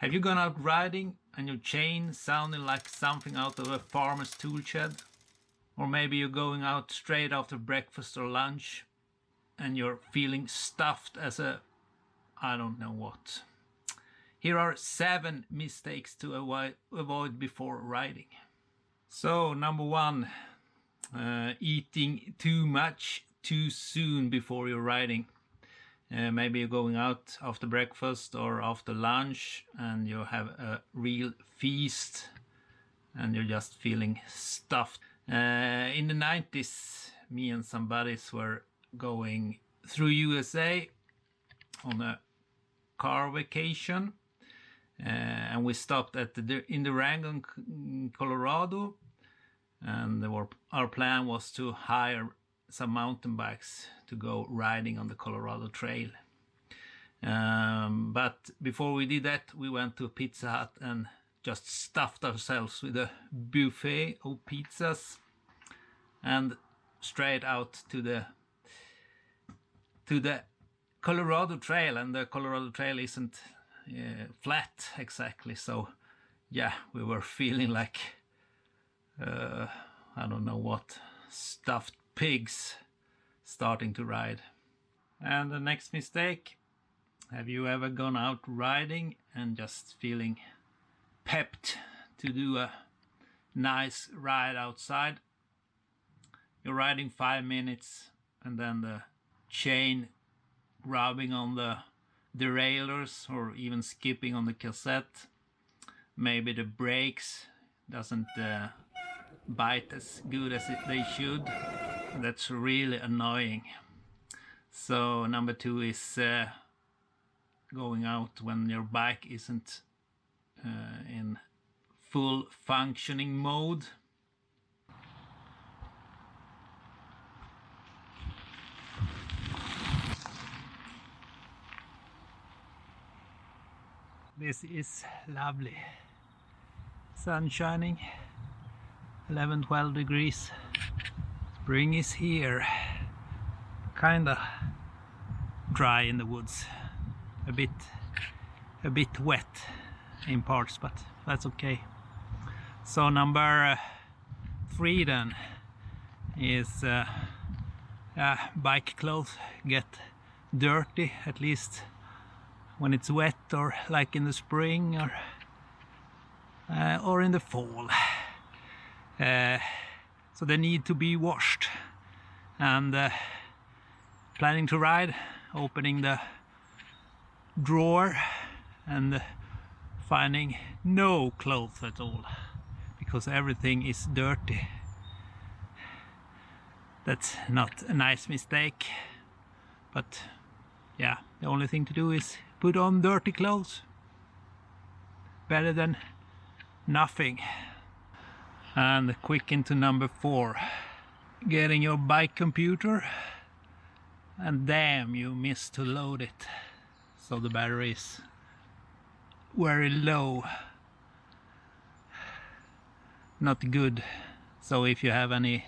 Have you gone out riding and your chain sounding like something out of a farmer's tool shed? Or maybe you're going out straight after breakfast or lunch and you're feeling stuffed as a I don't know what. Here are 7 mistakes to avoid before riding. So number 1, eating too much too soon before you're riding. Maybe you're going out after breakfast or after lunch and you have a real feast and you're just feeling stuffed. In the 90s, me and some buddies were going through USA on a car vacation, and we stopped at in Durango, Colorado, and our plan was to hire some mountain bikes to go riding on the Colorado Trail. But before we did that, we went to Pizza Hut and just stuffed ourselves with a buffet of pizzas and straight out to the Colorado Trail. And the Colorado Trail isn't flat exactly, so yeah, we were feeling like I don't know what, stuffed pigs starting to ride. And the next mistake, have you ever gone out riding and just feeling pepped to do a nice ride outside? You're riding 5 minutes and then the chain rubbing on the derailleurs or even skipping on the cassette. Maybe the brakes doesn't bite as good as they should. That's really annoying. So number 2 is going out when your bike isn't in full functioning mode. This is lovely. Sun shining, 11-12 degrees. Spring is here. Kinda dry in the woods. A bit wet in parts, but that's okay. So number 3 then is bike clothes get dirty, at least when it's wet, or like in the spring or in the fall. So they need to be washed. And planning to ride, opening the drawer and finding no clothes at all because everything is dirty. That's not a nice mistake, but yeah, the only thing to do is put on dirty clothes. Better than nothing. And quick into number 4, getting your bike computer and damn, you missed to load it, so the battery is very low. Not good. So if you have any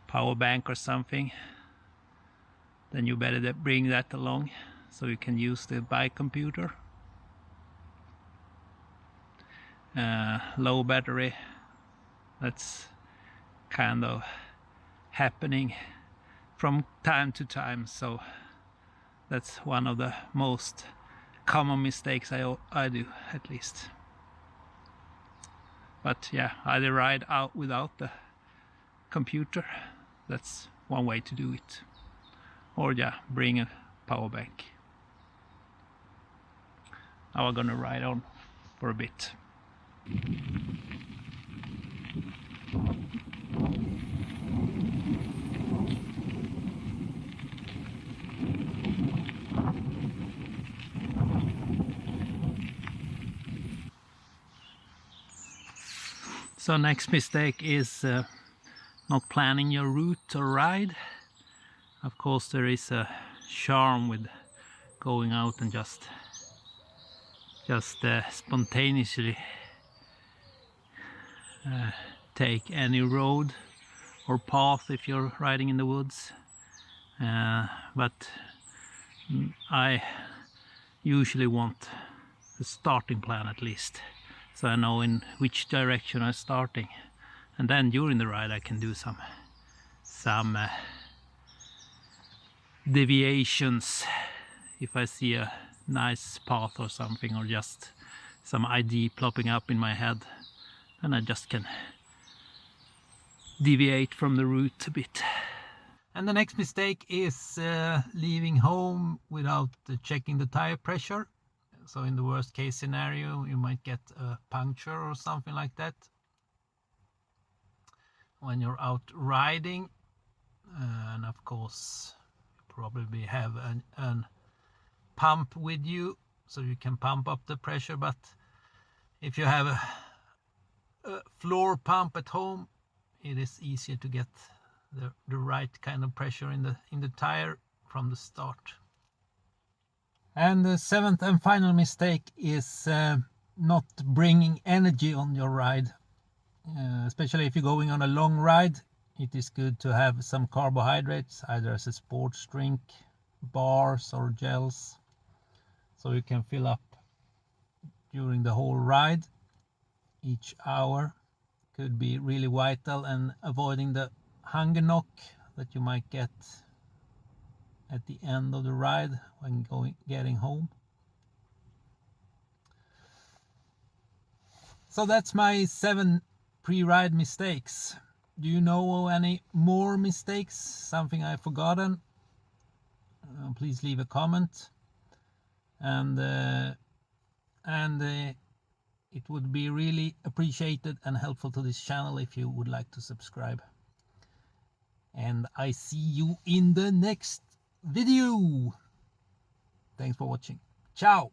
power bank or something, then you better bring that along so you can use the bike computer. Low battery, that's kind of happening from time to time, so that's one of the most common mistakes I do, at least. But yeah, either ride out without the computer, that's one way to do it, or yeah, bring a power bank. Now we're gonna ride on for a bit. So next mistake is not planning your route or ride. Of course there is a charm with going out and just spontaneously take any road or path if you're riding in the woods, but I usually want a starting plan at least, so I know in which direction I'm starting, and then during the ride I can do some deviations if I see a nice path or something, or just some idea plopping up in my head, and I just can deviate from the route a bit. And the next mistake is leaving home without checking the tire pressure. So in the worst case scenario, you might get a puncture or something like that when you're out riding. And of course, you probably have an pump with you, so you can pump up the pressure. But if you have a floor pump at home, it is easier to get the right kind of pressure in the tire from the start. And the seventh and final mistake is not bringing energy on your ride. Especially if you're going on a long ride, it is good to have some carbohydrates, either as a sports drink, bars or gels, so you can fill up during the whole ride. Each hour could be really vital, and avoiding the hunger knock that you might get at the end of the ride when getting home. So that's my 7 pre-ride mistakes. Do you know any more mistakes, something I've forgotten? Please leave a comment, and it would be really appreciated and helpful to this channel if you would like to subscribe. And I see you in the next video. Thanks for watching. Ciao.